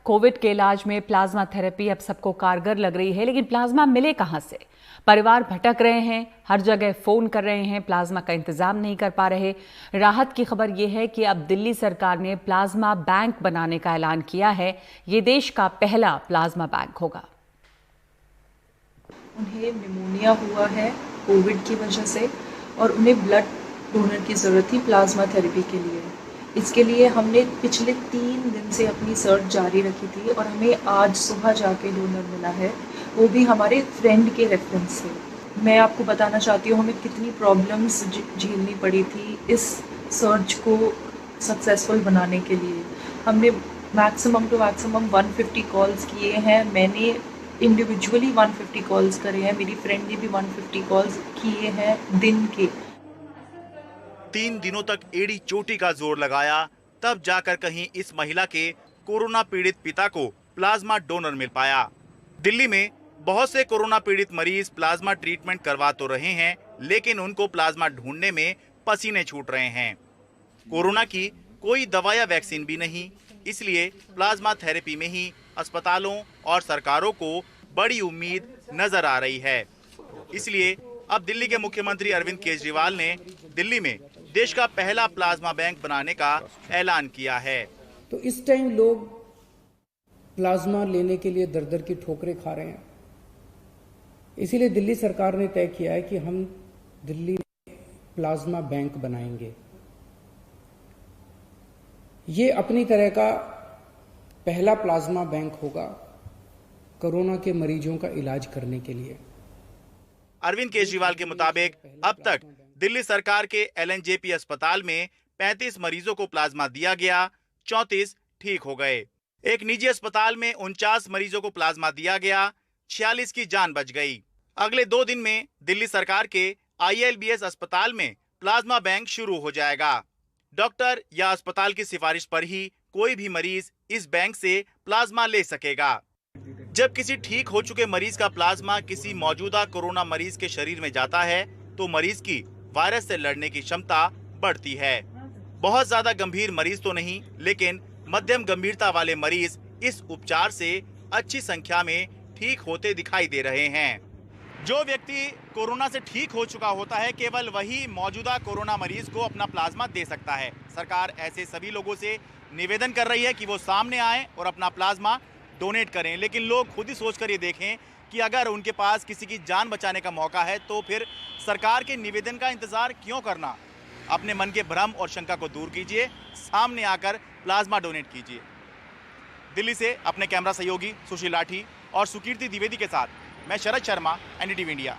Covid के इलाज में प्लाज्मा थेरेपी अब सबको कारगर लग रही है, लेकिन प्लाज्मा मिले कहां से? परिवार भटक रहे हैं, हर जगह फोन कर रहे हैं, प्लाज्मा का इंतजाम नहीं कर पा रहे। राहत की खबर यह है कि अब दिल्ली सरकार ने प्लाज्मा बैंक बनाने का ऐलान किया है। ये देश का पहला प्लाज्मा बैंक होगा। उन्हें निमोनिया हुआ है कोविड की वजह से और उन्हें ब्लड डोनर की ज़रूरत थी प्लाज्मा थेरेपी के लिए। इसके लिए हमने पिछले 3 दिन से अपनी सर्च जारी रखी थी और हमें आज सुबह जाके डोनर मिला है, वो भी हमारे फ्रेंड के रेफरेंस से। मैं आपको बताना चाहती हूँ हमें कितनी प्रॉब्लम्स झेलनी पड़ी थी इस सर्च को सक्सेसफुल बनाने के लिए। हमने मैक्सिमम टू मैक्सिमम 150 कॉल्स किए हैं। मैंने इंडिविजुअली 150 कॉल्स करे हैं, मेरी फ्रेंड ने भी 150 कॉल्स किए हैं दिन के। 3 दिनों तक एड़ी चोटी का जोर लगाया, तब जाकर कहीं इस महिला के कोरोना पीड़ित पिता को प्लाज्मा डोनर मिल पाया। दिल्ली में बहुत से कोरोना पीड़ित मरीज प्लाज्मा ट्रीटमेंट करवा तो रहे हैं, लेकिन उनको प्लाज्मा ढूंढने में पसीने छूट रहे हैं। कोरोना की कोई दवा या वैक्सीन भी नहीं, इसलिए प्लाज्मा थेरेपी में ही अस्पतालों और सरकारों को बड़ी उम्मीद नजर आ रही है। इसलिए अब दिल्ली के मुख्यमंत्री अरविंद केजरीवाल ने दिल्ली में देश का पहला प्लाज्मा बैंक बनाने का ऐलान किया है। तो इस टाइम लोग प्लाज्मा लेने के लिए दर दर की ठोकरें खा रहे हैं। इसीलिए दिल्ली सरकार ने तय किया है कि हम दिल्ली में प्लाज्मा बैंक बनाएंगे। ये अपनी तरह का पहला प्लाज्मा बैंक होगा कोरोना के मरीजों का इलाज करने के लिए। अरविंद केजरीवाल के मुताबिक अब तक दिल्ली सरकार के एलएनजेपी अस्पताल में 35 मरीजों को प्लाज्मा दिया गया, 34 ठीक हो गए। एक निजी अस्पताल में 49 मरीजों को प्लाज्मा दिया गया, 46 की जान बच गई। अगले 2 दिन में दिल्ली सरकार के आईएलबीएस अस्पताल में प्लाज्मा बैंक शुरू हो जाएगा। डॉक्टर या अस्पताल की सिफारिश पर ही कोई भी मरीज इस बैंक से प्लाज्मा ले सकेगा। जब किसी ठीक हो चुके मरीज का प्लाज्मा किसी मौजूदा कोरोना मरीज के शरीर में जाता है तो मरीज की वायरस से लड़ने की क्षमता बढ़ती है। बहुत ज्यादा गंभीर मरीज तो नहीं, लेकिन मध्यम गंभीरता वाले मरीज इस उपचार से अच्छी संख्या में ठीक होते दिखाई दे रहे हैं। जो व्यक्ति कोरोना से ठीक हो चुका होता है, केवल वही मौजूदा कोरोना मरीज को अपना प्लाज्मा दे सकता है। सरकार ऐसे सभी लोगों से निवेदन कर रही है कि वो सामने आएं और अपना प्लाज्मा डोनेट करें, लेकिन लोग खुद ही सोचकर ये देखें कि अगर उनके पास किसी की जान बचाने का मौका है तो फिर सरकार के निवेदन का इंतजार क्यों करना। अपने मन के भ्रम और शंका को दूर कीजिए, सामने आकर प्लाज्मा डोनेट कीजिए। दिल्ली से अपने कैमरा सहयोगी सुशील लाठी और सुकीर्ति द्विवेदी के साथ मैं शरद शर्मा, एनडीटीवी इंडिया।